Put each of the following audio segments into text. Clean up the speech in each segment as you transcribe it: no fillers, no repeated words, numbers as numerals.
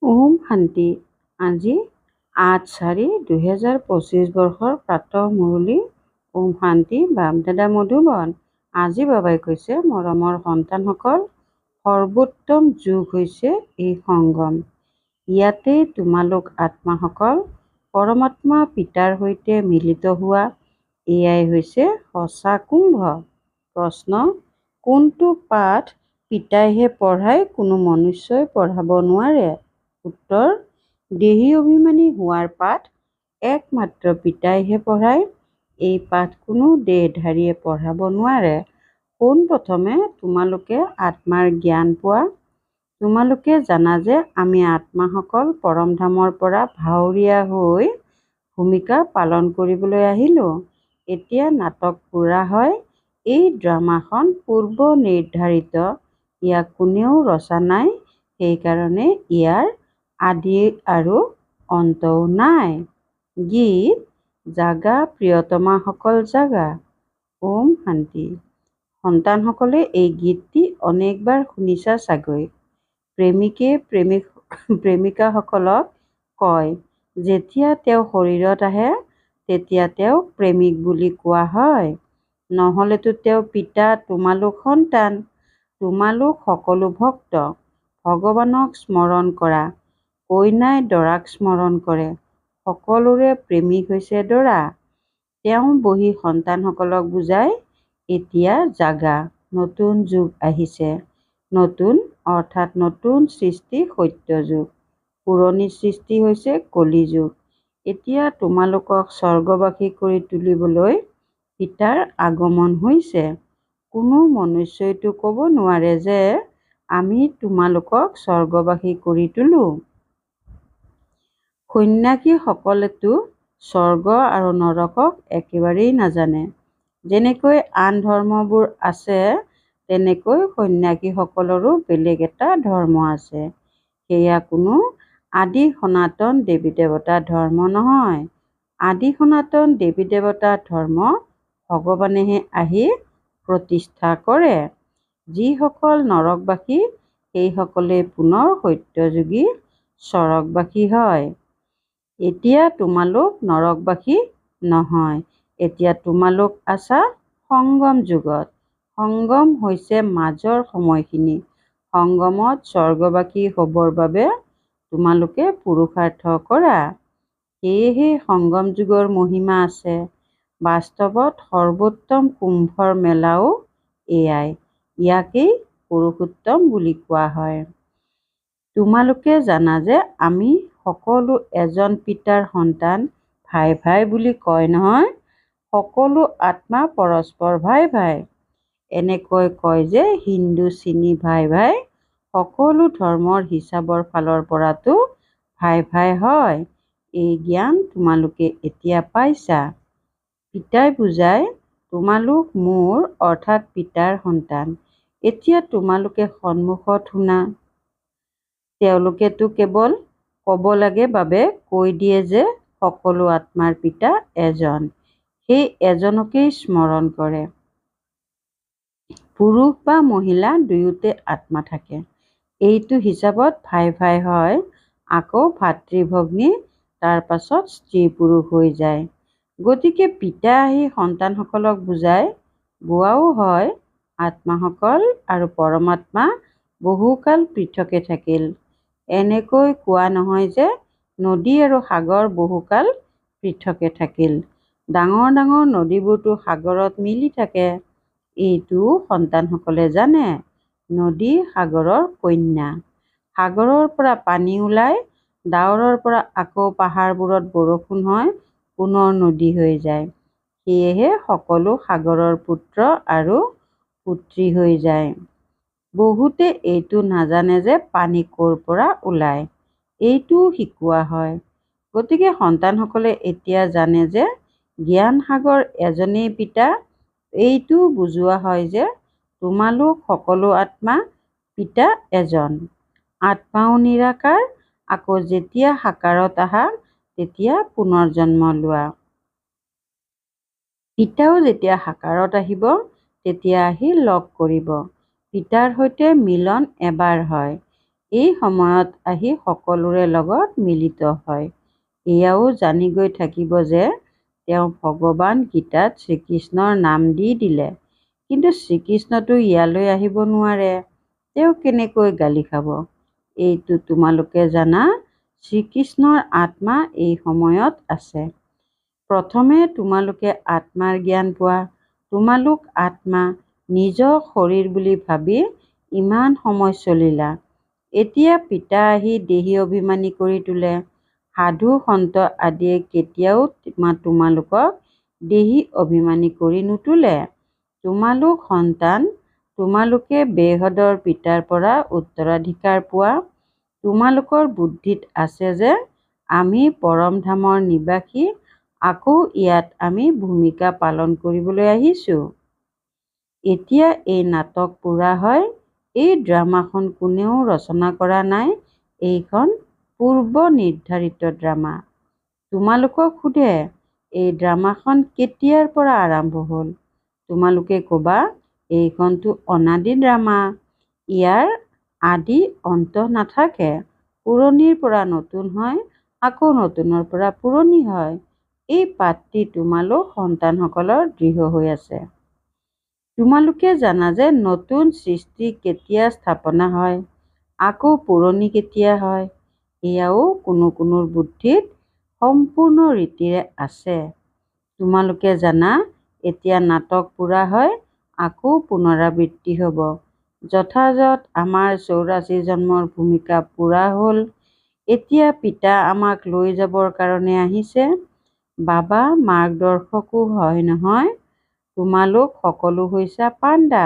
ওম শান্তি। আজি ৮/৪/২০২৫ বৰ্ষৰ প্ৰাতঃ মুৰলী। ওম শান্তি। বাপ-দাদা মধুবন। আজি বাবাই কৈছে, মৰমৰ সন্তানসকল, সৰ্বোত্তম যুগ হৈছে এই সংগম। ইয়াতে তোমালোক আত্মাসকল পৰমাত্মা পিতাৰ সৈতে মিলিত হোৱা। এয়াই হৈছে সঁচা কুম্ভ। প্ৰশ্ন: কোনটো পাঠ পিতাইহে পঢ়ায়, কোনো মনুষ্যই পঢ়াব নোৱাৰে? উত্তৰ: দেহী অভিমানী হোৱাৰ পাঠ একমাত্ৰ পিতাইহে পঢ়ায়। এই পাঠ কোনো দেহধাৰীয়ে পঢ়াব নোৱাৰে। পোনপ্ৰথমে তোমালোকে আত্মাৰ জ্ঞান পোৱা। তোমালোকে জানা যে আমি আত্মাসকল পৰমধামৰ পৰা ভাৱৰীয়া হৈ ভূমিকা পালন কৰিবলৈ আহিলোঁ। এতিয়া নাটক পূৰা হয়। এই ড্ৰামাখন পূৰ্ব নিৰ্ধাৰিত। ইয়াক কোনেও ৰচা নাই, সেইকাৰণে ইয়াৰ আদি আৰু অন্তও নাই। গীত: জাগা প্ৰিয়তমাসকল জাগা। ওম শান্তি। সন্তানসকলে এই গীতটি অনেকবাৰ শুনিছা চাগৈ। প্ৰেমিকে প্ৰেমিকাসকলক কয়, যেতিয়া তেওঁ শৰীৰত আহে তেতিয়া তেওঁক প্ৰেমিক বুলি কোৱা হয়। নহ'লেতো তেওঁ পিতা, তোমালোক সন্তান। তোমালোক সকলো ভক্ত। ভগৱানক স্মৰণ কৰা। কইনাই দৰাক স্মৰণ কৰে। সকলোৰে প্ৰেমিক হৈছে দৰা। তেওঁ বহি সন্তানসকলক বুজায়, এতিয়া জাগা, নতুন যুগ আহিছে। নতুন অৰ্থাৎ নতুন সৃষ্টি সত্যযুগ। পুৰণি সৃষ্টি হৈছে কলি যুগ। এতিয়া তোমালোকক স্বৰ্গবাসী কৰি তুলিবলৈ পিতাৰ আগমন হৈছে। কোনো মনুষ্যইতো ক'ব নোৱাৰে যে আমি তোমালোকক স্বৰ্গবাসী কৰি তোলোঁ। সন্ন্যাসীসকলেতো স্বৰ্গ আৰু নৰকক একেবাৰেই নাজানে। যেনেকৈ আন ধৰ্মবোৰ আছে, তেনেকৈ সন্ন্যাসীসকলৰো বেলেগ এটা ধৰ্ম আছে। সেয়া কোনো আদি সনাতন দেৱী-দেৱতাৰ ধৰ্ম নহয়। আদি সনাতন দেৱী-দেৱতাৰ ধৰ্ম ভগৱানেহে আহি প্ৰতিষ্ঠা কৰে। যিসকল নৰকবাসী, সেইসকলেই পুনৰ সত্যযুগী স্বৰ্গবাসী হয়। এতিয়া তোমালোক নৰকবাসী নহয়। এতিয়া তোমালোক আছা সংগম যুগত। সংগম হৈছে মাজৰ সময়খিনি। সংগমত স্বৰ্গবাসী হ'বৰ বাবে তোমালোকে পুৰুষাৰ্থ কৰা। সেয়েহে সংগম যুগৰ মহিমা আছে। বাস্তৱত সৰ্বোত্তম কুম্ভৰ মেলাও এয়াই। ইয়াকেই পুৰুষোত্তম বুলি কোৱা হয়। তোমালোকে জানা যে আমি সকলো এজন পিতাৰ সন্তান। ভাই ভাই বুলি কয় নহয়। সকলো আত্মা পৰস্পৰ ভাই ভাই। এনেকৈ কয় যে হিন্দু চীনী ভাই ভাই। সকলো ধৰ্মৰ হিচাপৰ ফালৰ পৰাতো ভাই ভাই হয়। এই জ্ঞান তোমালোকে এতিয়া পাইছা। পিতাই বুজায়, তোমালোক মোৰ অৰ্থাৎ পিতাৰ সন্তান। এতিয়া তোমালোকে সন্মুখত শুনা। তেওঁলোকেতো কেৱল ক'ব লাগে বাবে কৈ দিয়ে যে সকলো আত্মাৰ পিতা এজন। সেই এজনকেই স্মৰণ কৰে। পুৰুষ বা মহিলা দুয়োতে আত্মা থাকে। এইটো হিচাপত ভাই ভাই হয়। আকৌ ভাতৃ-ভগ্নী, তাৰ পাছত স্ত্ৰী-পুৰুষ হৈ যায়। গতিকে পিতা আহি সন্তানসকলক বুজায়, বুৱাও হয়, আত্মাসকল আৰু পৰমাত্মা বহুকাল পৃথকে থাকিল। এনেকৈ কোৱা নহয় যে নদী আৰু সাগৰ বহুকাল পৃথকে থাকিল। ডাঙৰ ডাঙৰ নদীবোৰতো সাগৰত মিলি থাকে। এইটোও সন্তানসকলে জানে। নদী সাগৰৰ কন্যা। সাগৰৰ পৰা পানী ওলায়, ডাৱৰৰ পৰা আকৌ পাহাৰবোৰত বৰষুণ হয়, পুনৰ নদী হৈ যায়। সেয়েহে সকলো সাগৰৰ পুত্ৰ আৰু পুত্ৰী হৈ যায়। বহুতে এইটো নাজানে যে পানী ক'ৰ পৰা ওলায়। এইটোও শিকোৱা হয়। গতিকে সন্তানসকলে এতিয়া জানে যে জ্ঞান সাগৰ এজনেই পিতা। এইটোও বুজোৱা হয় যে তোমালোক সকলো আত্মা, পিতা এজন। আত্মাও নিৰাকাৰ। আকৌ যেতিয়া সাকাৰত আহা, তেতিয়া পুনৰ্জন্ম লোৱা। পিতাও যেতিয়া সাকাৰত আহিব, তেতিয়া আহি লগ কৰিব। পিতাৰ সৈতে মিলন এবাৰ হয়। এই সময়ত আহি সকলোৰে লগত মিলিত হয়। এয়াও জানি গৈ থাকিব যে তেওঁ ভগৱান গীতাত শ্ৰীকৃষ্ণৰ নাম দি দিলে, কিন্তু শ্ৰীকৃষ্ণতো ইয়ালৈ আহিব নোৱাৰে। তেওঁ কেনেকৈ গালি খাব? এইটো তোমালোকে জানা, শ্ৰীকৃষ্ণৰ আত্মা এই সময়ত আছে। প্ৰথমে তোমালোকে আত্মাৰ জ্ঞান পোৱা। তোমালোক আত্মা, নিজক শৰীৰ বুলি ভাবি ইমান সময় চলিলা। এতিয়া পিতা আহি দেহী অভিমানী কৰি তোলে। সাধু সন্ত আদিয়ে কেতিয়াও তোমালোকক দেহী অভিমানী কৰি নুতোলে। তোমালোক সন্তান, তোমালোকে বেহদৰ পিতাৰ পৰা উত্তৰাধিকাৰ পোৱা। তোমালোকৰ বুদ্ধিত আছে যে আমি পৰমধামৰ নিবাসী, আকৌ ইয়াত আমি ভূমিকা পালন কৰিবলৈ আহিছোঁ। এতিয়া এই নাটক পূৰা হয়। এই ড্ৰামাখন কোনেও ৰচনা কৰা নাই, এইখন পূৰ্ব নিৰ্ধাৰিত ড্ৰামা। তোমালোকক সোধে, এই ড্ৰামাখন কেতিয়াৰ পৰা আৰম্ভ হ'ল? তোমালোকে ক'বা, এইখনতো অনাদি ড্ৰামা। ইয়াৰ আদি অন্ত নাথাকে। পুৰণিৰ পৰা নতুন হয়, আকৌ নতুনৰ পৰা পুৰণি হয়। এই পাঠটি তোমালোক সন্তানসকলৰ দৃঢ় হৈ আছে। তোমালোকে জানা যে নতুন সৃষ্টি কেতিয়া স্থাপনা হয়, আকৌ পুৰণি কেতিয়া হয়। এয়াও কোনো বুদ্ধিত সম্পূৰ্ণ ৰীতিৰে আছে। তোমালোকে জানা, এতিয়া নাটক পূৰা হয়, আকৌ পুনৰাবৃত্তি হ'ব। যথাযথ আমাৰ 84 জন্মৰ ভূমিকা পূৰা হ'ল। এতিয়া পিতা আমাক লৈ যাবৰ কাৰণে আহিছে। বাবা মাৰ্গদৰ্শকো হয় নহয়। তোমালোক সকলো হৈছা পাণ্ডা।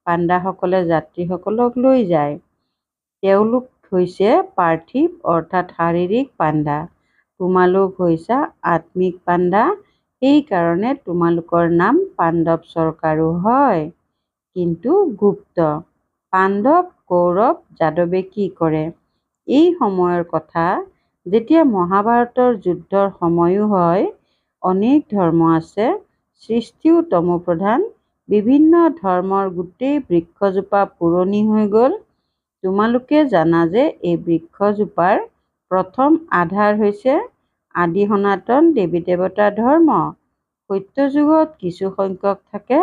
পাণ্ডাসকলে যাত্ৰীসকলক লৈ যায়। তেওঁলোক হৈছে পাৰ্থিৱ অৰ্থাৎ শাৰীৰিক পাণ্ডা। তোমালোক হৈছা আত্মিক পাণ্ডা। সেইকাৰণে তোমালোকৰ নাম পাণ্ডৱ চৰকাৰো হয়, কিন্তু গুপ্ত। পাণ্ডৱ, কৌৰৱ, যাদৱে কি কৰে? এই সময়ৰ কথা, যেতিয়া মহাভাৰতৰ যুদ্ধৰ সময়ো হয়। অনেক ধৰ্ম আছে, সৃষ্টিও তমোপ্ৰধান। বিভিন্ন ধৰ্মৰ গোটেই বৃক্ষজোপা পুৰণি হৈ গ'ল। তোমালোকে জানা যে এই বৃক্ষজোপাৰ প্ৰথম আধাৰ হৈছে আদি সনাতন দেৱী দেৱতাৰ ধৰ্ম। সত্যযুগত কিছু সংখ্যক থাকে,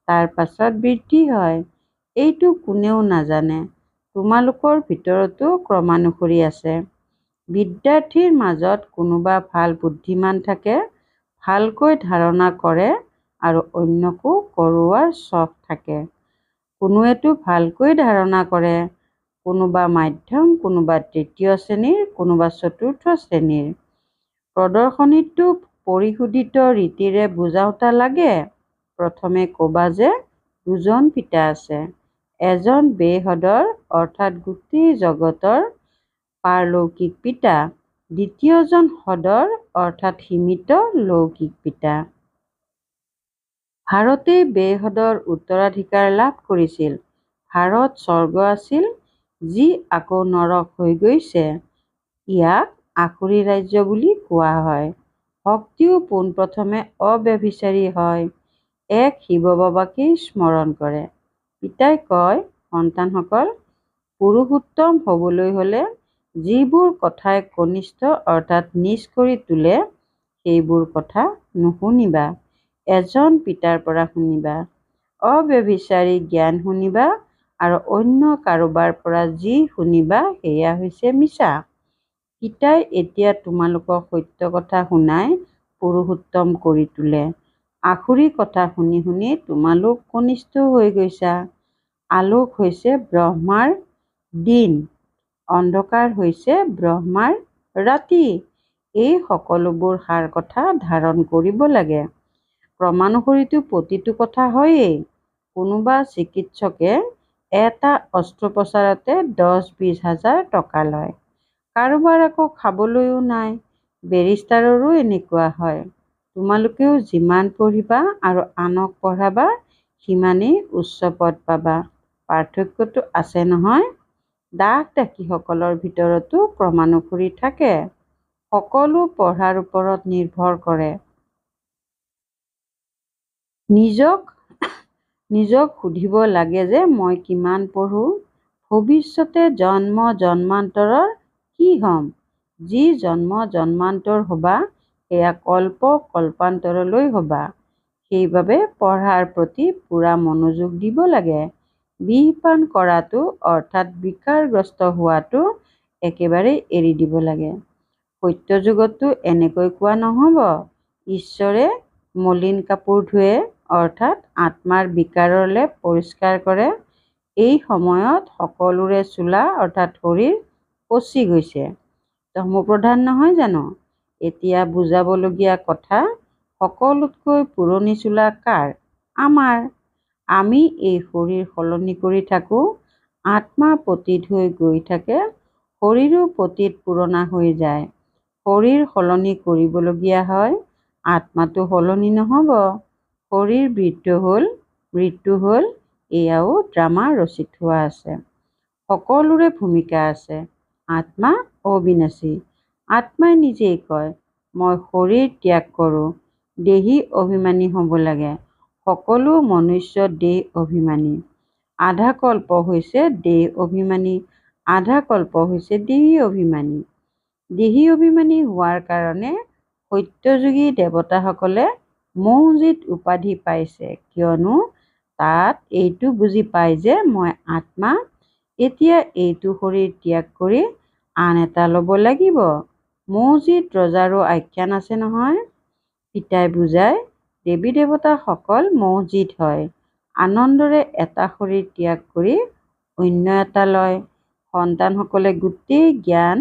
তাৰ পাছত বৃদ্ধি হয়। এইটো কোনেও নাজানে। তোমালোকৰ ভিতৰতো ক্ৰমানুসৰি আছে। বিদ্যাৰ্থীৰ মাজত কোনোবা ভাল বুদ্ধিমান থাকে, ভালকৈ ধাৰণা কৰে আৰু অন্যকো কৰোৱাৰ চখ থাকে। কোনোৱেতো ভালকৈ ধাৰণা কৰে, কোনোবা মাধ্যম, কোনোবা তৃতীয় শ্ৰেণীৰ, কোনোবা চতুৰ্থ শ্ৰেণীৰ। প্ৰদৰ্শনীটো পৰিশোধিত ৰীতিৰে বুজাওঁতা লাগে। প্ৰথমে ক'বা যে দুজন পিতা আছে। এজন বেহদৰ অৰ্থাৎ গোটেই জগতৰ পাৰলৌকিক পিতা, দ্বিতীয়জন হদৰ অৰ্থাৎ সীমিত লৌকিক পিতা। ভাৰতেই বেহদৰ উত্তৰাধিকাৰ লাভ কৰিছিল। ভাৰত স্বৰ্গ আছিল, যি আকৌ নৰক হৈ গৈছে। ইয়াক আসুৰী ৰাজ্য বুলি কোৱা হয়। ভক্তিও পোনপ্ৰথমে অব্যভিচাৰী হয়। এক শিৱ বাবাকেই স্মৰণ কৰে। পিতাই কয়, সন্তানসকল, পুৰুষোত্তম হ'বলৈ হ'লে যিবোৰ কথাই কনিষ্ঠ অৰ্থাৎ নিজ কৰি তোলে, সেইবোৰ কথা নুশুনিবা। এজন পিতাৰ পৰা শুনিবা। অব্যভিচাৰী জ্ঞান শুনিবা, আৰু অন্য কাৰোবাৰ পৰা যি শুনিবা সেয়া হৈছে মিছা। পিতাই এতিয়া তোমালোকক সত্য কথা শুনাই পুৰুষোত্তম কৰি তোলে। আসুৰী কথা শুনি শুনি তোমালোক কনিষ্ঠ হৈ গৈছা। আলোক হৈছে ব্ৰহ্মাৰ দিন, অন্ধকাৰ হৈছে ব্ৰহ্মাৰ ৰাতি। এই সকলোবোৰ সাৰ কথা ধাৰণ কৰিব লাগে। ক্ৰমানুসৰিতো প্ৰতিটো কথা হয়েই। কোনোবা চিকিৎসকে এটা অস্ত্ৰোপচাৰতে 10-20 হাজাৰ টকা লয়। কাৰোবাৰ আকৌ খাবলৈও নাই। বেৰিষ্টাৰৰো এনেকুৱা হয়। তোমালোকেও যিমান পঢ়িবা আৰু আনক পঢ়াবা, সিমানেই উচ্চ পদ পাবা। পাৰ্থক্যটো আছে নহয়। দাস-দাসীসকলৰ ভিতৰতো ক্ৰমানুসৰি থাকে। সকলো পঢ়াৰ ওপৰত নিৰ্ভৰ কৰে। নিজক সুধিব লাগে যে মই কিমান পঢ়োঁ। ভৱিষ্যতে জন্ম জন্মান্তৰৰ কি হ'ম? যি জন্ম জন্মান্তৰ হবা সেয়া কল্প কল্পান্তৰলৈ হবা। সেইবাবে পঢ়াৰ প্ৰতি পূৰা মনোযোগ দিব লাগে। বিষ-পান কৰাটো অৰ্থাৎ বিকাৰগ্ৰস্ত হোৱাটো একেবাৰে এৰি দিব লাগে। সত্যযুগতো এনেকৈ কোৱা নহ'ব। ঈশ্বৰে মলিন কাপোৰ ধুৱে অৰ্থাৎ আত্মাৰ বিকাৰৰ লেপ পৰিষ্কাৰ কৰে। এই সময়ত সকলোৰে চোলা অৰ্থাৎ শৰীৰ পচি গৈছে। তমোপ্ৰধান নহয় জানো? এতিয়া বুজাবলগীয়া কথা, সকলোতকৈ পুৰণি চোলা কাৰ? আমাৰ। আমি এই শৰীৰ সলনি কৰি থাকোঁ। আত্মা পতিত হৈ গৈ থাকে, শৰীৰো পতিত পুৰণা হৈ যায়। শৰীৰ সলনি কৰিবলগীয়া হয়, আত্মাটো সলনি নহ'ব। শৰীৰ মৃত্যু হ'ল, এয়াও ড্ৰামা ৰচি থোৱা আছে। সকলোৰে ভূমিকা আছে। আত্মা অবিনাশী। আত্মাই নিজেই কয়, মই শৰীৰ ত্যাগ কৰোঁ। দেহী অভিমানী হ'ব লাগে। সকলো মনুষ্য দেহ অভিমানী। আধা কল্প হৈছে দেহ অভিমানী, আধা কল্প হৈছে দেহী অভিমানী। দেহী অভিমানী হোৱাৰ কাৰণে সত্যযুগী দেৱতাসকলে মৌজিত উপাধি পাইছে, কিয়নো তাত এইটো বুজি পায় যে মই আত্মা, এতিয়া এইটো শৰীৰ ত্যাগ কৰি আন এটা ল'ব লাগিব। মৌজিত ৰজাৰো আখ্যান আছে নহয়। পিতাই বুজায়, দেৱী দেৱতাসকল মৌজিত হয়। আনন্দৰে এটা শৰীৰ ত্যাগ কৰি অন্য এটা লয়। সন্তানসকলে গোটেই জ্ঞান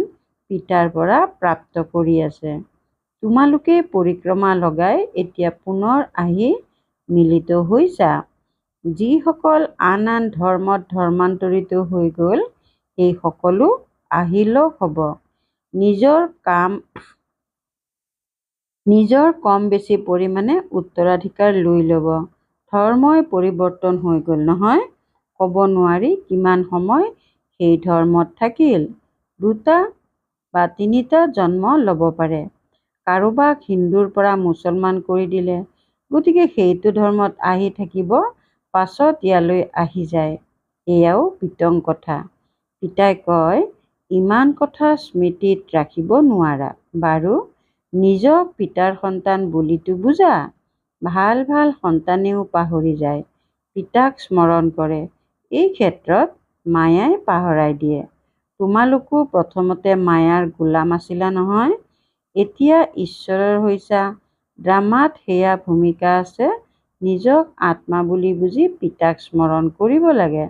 পিতাৰ পৰা প্ৰাপ্ত কৰি আছে। তোমালোকে পৰিক্ৰমা লগাই এতিয়া পুনৰ আহি মিলিত হৈছা। যিসকল আন আন ধৰ্মত ধৰ্মান্তৰিত হৈ গ'ল, সেই সকলো আহি লগ হ'ব। নিজৰ কম বেছি পৰিমাণে উত্তৰাধিকাৰ লৈ ল'ব। ধৰ্মই পৰিৱৰ্তন হৈ গ'ল নহয়। ক'ব নোৱাৰি কিমান সময় সেই ধৰ্মত থাকিল। 2টা বা 3টা জন্ম ল'ব পাৰে। কাৰোবাক হিন্দুৰ পৰা মুছলমান কৰি দিলে, গতিকে সেইটো ধৰ্মত আহি থাকিব, পাছত ইয়ালৈ আহি যায়। এয়াও বিতং কথা। পিতাই কয়, ইমান কথা স্মৃতিত ৰাখিব নোৱাৰা। বাৰু, নিজক পিতাৰ সন্তান বুলিতো বুজা। ভাল ভাল সন্তানেও পাহৰি যায়, পিতাক স্মৰণ কৰে। এই ক্ষেত্ৰত মায়াই পাহৰাই দিয়ে। তোমালোকো প্ৰথমতে মায়াৰ গোলাম আছিলা নহয়, এতিয়া ঈশ্বৰৰ হৈছা। ড্ৰামাত সেয়া ভূমিকা আছে। নিজক আত্মা বুলি বুজি পিতাক স্মৰণ কৰিব লাগে।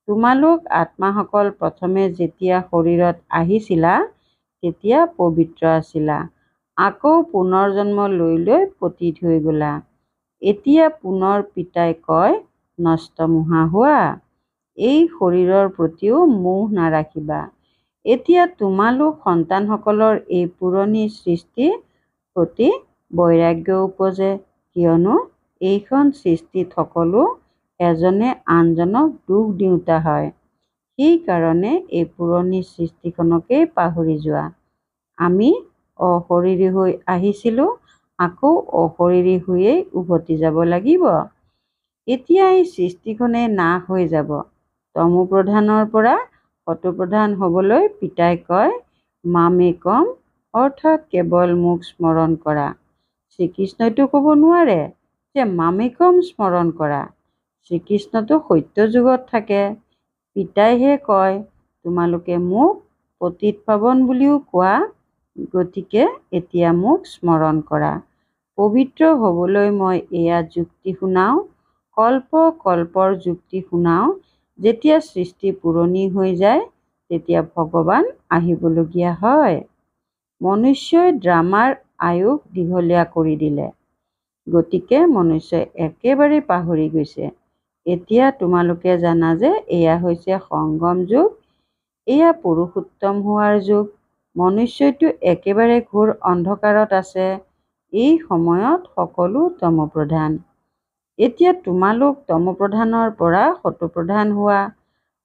তোমালোক আত্মাসকল প্ৰথমে যেতিয়া শৰীৰত আহিছিলা, তেতিয়া পবিত্ৰ আছিলা। আকৌ পুনৰ জন্ম লৈ লৈ পতিত হৈ গ'লা। এতিয়া পুনৰ পিতাই কয়, নষ্টমোহা হোৱা। এই শৰীৰৰ প্ৰতিও মোহ নাৰাখিবা। এতিয়া তোমালোক সন্তানসকলৰ এই পুৰণি সৃষ্টিৰ প্ৰতি বৈৰাগ্য উপজে, কিয়নো এইখন সৃষ্টিত সকলো এজনে আনজনক দুখ দিওঁতা হয়। সেইকাৰণে এই পুৰণি সৃষ্টিখনকেই পাহৰি যোৱা। আমি অশৰীৰী হৈ আহিছিলোঁ, আকৌ অশৰীৰী হৈয়েই উভতি যাব লাগিব। এতিয়া এই সৃষ্টিখনেই নাশ হৈ যাব। তমোপ্ৰধানৰ পৰা সতোপ্ৰধান হ'বলৈ পিতাই কয়, মামেকম অৰ্থাৎ কেৱল মোক স্মৰণ কৰা। শ্ৰীকৃষ্ণইতো ক'ব নোৱাৰে যে মামেকম স্মৰণ কৰা। শ্ৰীকৃষ্ণটো সত্যযুগত থাকে। পিতাইহে কয়, তোমালোকে মোক পতিত পাৱন বুলিও কোৱা, গতিকে এতিয়া মোক স্মৰণ কৰা। পবিত্ৰ হ'বলৈ মই এয়া যুক্তি শুনাওঁ, কল্প কল্পৰ যুক্তি শুনাওঁ। যেতিয়া সৃষ্টি পুৰণি হৈ যায়, তেতিয়া ভগৱান আহিবলগীয়া হয়। মনুষ্যই ড্ৰামাৰ আয়ুস দীঘলীয়া কৰি দিলে, গতিকে মনুষ্যই একেবাৰে পাহৰি গৈছে। এতিয়া তোমালোকে জানা যে এয়া হৈছে সংগম যুগ, এয়া পুৰুষোত্তম হোৱাৰ যুগ। মনুষ্যইতো একেবাৰে ঘোৰ অন্ধকাৰত আছে। এই সময়ত সকলো তমোপ্ৰধান। এতিয়া তোমালোক তমোপ্ৰধানৰ পৰা সতোপ্ৰধান হোৱা।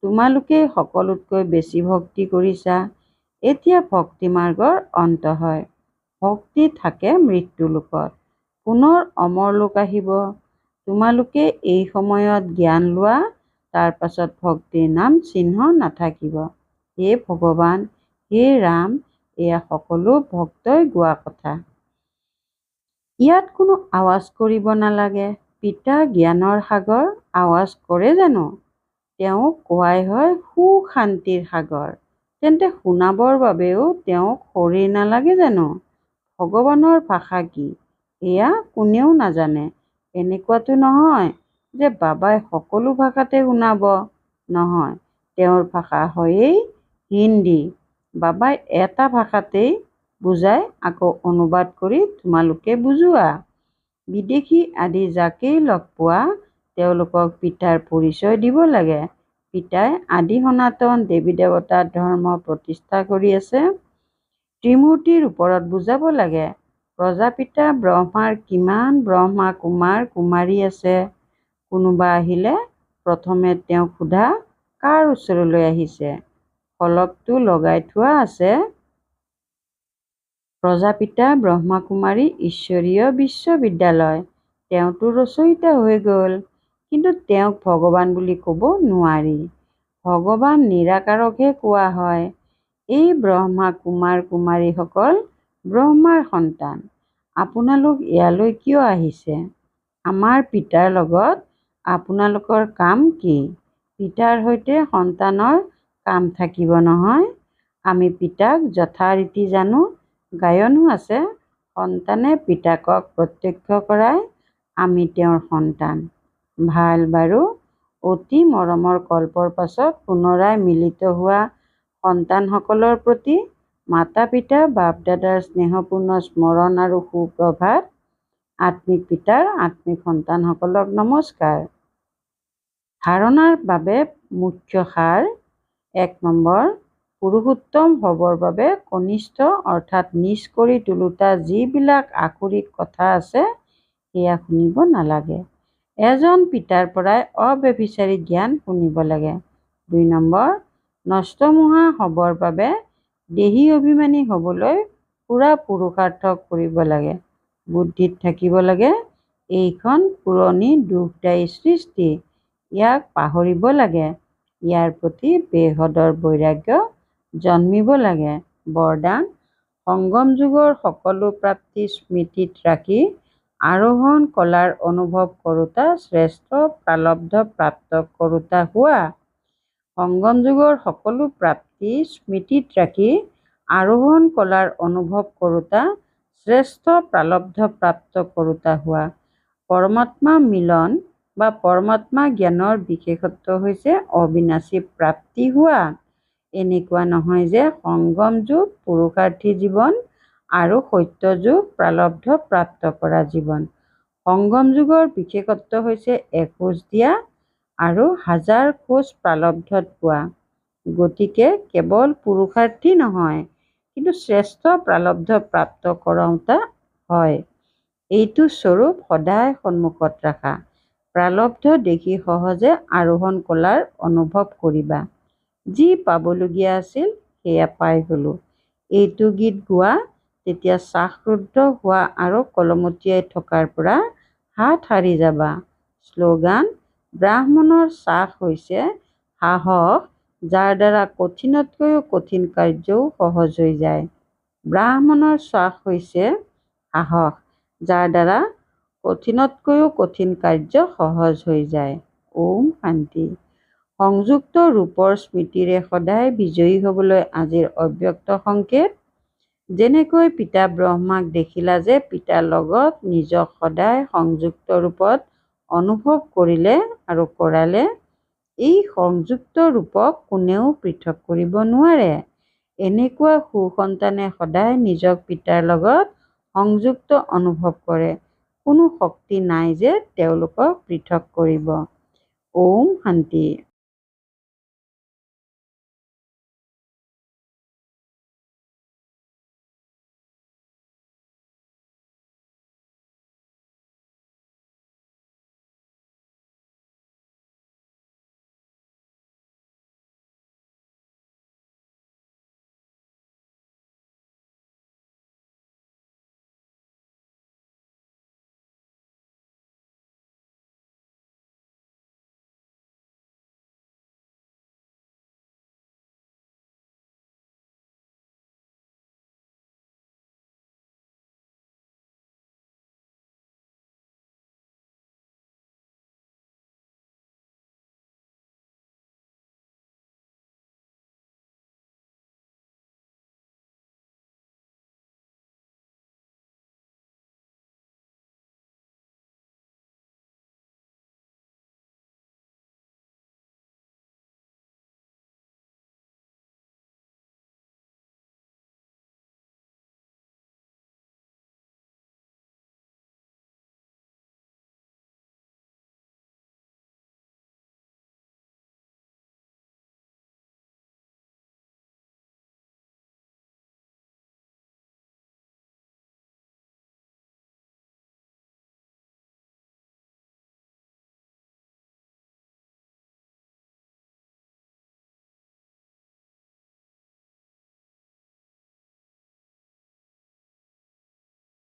তোমালোকেই সকলোতকৈ বেছি ভক্তি কৰিছা। এতিয়া ভক্তি মাৰ্গৰ অন্ত হয়। ভক্তি থাকে মৃত্যু লোকত। পুনৰ অমৰ লোক আহিব। তোমালোকে এই সময়ত জ্ঞান লোৱা, তাৰ পাছত ভক্তিৰ নাম চিহ্ন নাথাকিব। হে ভগৱান, হে ৰাম, এয়া সকলো ভক্তই গোৱা কথা। ইয়াত কোনো আৱাজ কৰিব নালাগে। পিতা জ্ঞানৰ সাগৰ আৱাজ কৰে জানো? তেওঁক কোৱাই হয় সুখ শান্তিৰ সাগৰ। তেন্তে শুনাবৰ বাবেও তেওঁক শৰীৰ নালাগে জানো? ভগৱানৰ ভাষা কি এয়া কোনেও নাজানে। এনেকুৱাতো নহয় যে বাবাই সকলো ভাষাতে শুনাব। নহয়, তেওঁৰ ভাষা হয়েই হিন্দী। বাবাই এটা ভাষাতেই বুজাই আকৌ অনুবাদ কৰি তোমালোকে বুজোৱা। বিদেশী আদি যাকেই লগ পোৱা তেওঁলোকক পিতাৰ পৰিচয় দিব লাগে। পিতাই আদি সনাতন দেৱী দেৱতাৰ ধৰ্ম প্ৰতিষ্ঠা কৰি আছে। ত্ৰিমূৰ্তিৰ ওপৰত বুজাব লাগে। প্ৰজাপিতা ব্ৰহ্মাৰ কিমান ব্ৰহ্মা কুমাৰ কুমাৰী আছে। কোনোবা আহিলে প্ৰথমে তেওঁক সোধা কাৰ ওচৰলৈ আহিছে। ফলকটো লগাই থোৱা আছে প্ৰজাপিতা ব্ৰহ্মাকুমাৰী ঈশ্বৰীয় বিশ্ববিদ্যালয়। তেওঁতো ৰচয়িতা হৈ গ'ল, কিন্তু তেওঁক ভগৱান বুলি ক'ব নোৱাৰি। ভগৱান নিৰাকাৰকহে কোৱা হয়। এই ব্ৰহ্মা কুমাৰ কুমাৰীসকল ব্ৰহ্মাৰ সন্তান। আপোনালোক ইয়ালৈ কিয় আহিছে? আমাৰ পিতাৰ লগত আপোনালোকৰ কাম কি? পিতাৰ সৈতে সন্তানৰ কাম থাকিব নহয়। আমি পিতাক যথাৰীতি জানো, গায়নো আছে। সন্তানে পিতাকক প্ৰত্যক্ষ কৰায় আমি তেওঁৰ সন্তান। ভাল বাৰু, অতি মৰমৰ কল্পৰ পাছত পুনৰাই মিলিত হোৱা সন্তানসকলৰ প্ৰতি মাতা পিতা বাপ দাদাৰ স্নেহপূৰ্ণ স্মৰণ আৰু সুপ্ৰভাত। আত্মিক পিতাৰ আত্মিক সন্তানসকলক নমস্কাৰ। ধাৰণাৰ বাবে মুখ্য সাৰ। ১ নম্বৰ, পুৰুষোত্তম হ'বৰ বাবে কনিষ্ঠ অৰ্থাৎ নিজ কৰি তোলোতা যিবিলাক আসুৰিক কথা আছে সেয়া শুনিব নালাগে। এজন পিতাৰ পৰাই অব্যভিচাৰী জ্ঞান শুনিব লাগে। ২ নম্বৰ, নষ্টমোহা হ'বৰ বাবে দেহী অভিমানী হ'বলৈ পুৰা পুৰুষাৰ্থ কৰিব লাগে। বুদ্ধিত থাকিব লাগে এইখন পুৰণি দুখদায়ী সৃষ্টি, ইয়াক পাহৰিব লাগে। ইয়াৰ প্ৰতি বেহদৰ বৈৰাগ্য জন্মিব লাগে। বৰদান: সংগম যুগৰ সকলো প্ৰাপ্তি স্মৃতিত ৰাখি আৰোহণ কলাৰ অনুভৱ কৰোঁতা শ্ৰেষ্ঠ প্ৰালব্ধ প্ৰাপ্ত কৰোঁতা হোৱা। সংগম যুগৰ সকলো প্ৰাপ্তি স্মৃতিত ৰাখি আৰোহণ কলাৰ অনুভৱ কৰোঁতা শ্ৰেষ্ঠ প্ৰালব্ধ প্ৰাপ্ত কৰোঁতা হোৱা। পৰমাত্মা মিলন বা পৰমাত্মা জ্ঞানৰ বিশেষত্ব হৈছে অবিনাশী প্ৰাপ্তি হোৱা। এনেকুৱা নহয় যে সংগম যুগ পুৰুষাৰ্থী জীৱন আৰু সত্য যুগ প্ৰালব্ধ প্ৰাপ্ত কৰা জীৱন। সংগম যুগৰ বিশেষত্ব হৈছে এখোজ দিয়া আৰু 1000 খোজ প্ৰালব্ধত পোৱা। গতিকে কেৱল পুৰুষাৰ্থী নহয়, কিন্তু শ্ৰেষ্ঠ প্ৰালব্ধ প্ৰাপ্ত কৰোঁতা হয়। এইটো স্বৰূপ সদায় সন্মুখত ৰাখা। প্ৰালব্ধ দেখি সহজে আৰোহণ কলাৰ অনুভৱ কৰিবা। যি পাবলগীয়া আছিল সেয়া পাই গ'লো। এইটো গীত গোৱা তেতিয়া শ্বাসৰুদ্ধ হোৱা আৰু কলমতিয়াই থকাৰ পৰা হাত সাৰি যাবা। শ্লোগান: ব্ৰাহ্মণৰ শ্বাস হৈছে সাহস, যাৰ দ্বাৰা কঠিনতকৈও কঠিন কাৰ্যও সহজ হৈ যায়। ব্ৰাহ্মণৰ শ্বাস হৈছে সাহস, যাৰ দ্বাৰা কঠিনতকৈও কঠিন কাৰ্য সহজ হৈ যায়। ওম শান্তি। সংযুক্ত ৰূপৰ স্মৃতিৰে সদায় বিজয়ী হ'বলৈ আজিৰ অব্যক্ত সংকেত। যেনেকৈ পিতা ব্ৰহ্মাক দেখিলা যে পিতাৰ লগত নিজক সদায় সংযুক্ত ৰূপত অনুভৱ কৰিলে আৰু কৰালে, এই সংযুক্ত ৰূপক কোনেও পৃথক কৰিব নোৱাৰে। এনেকুৱা সুসন্তানে সদায় নিজক পিতাৰ লগত সংযুক্ত অনুভৱ কৰে। কোনো শক্তি নাই যে তেওঁলোকক পৃথক কৰিব। ওম শান্তি।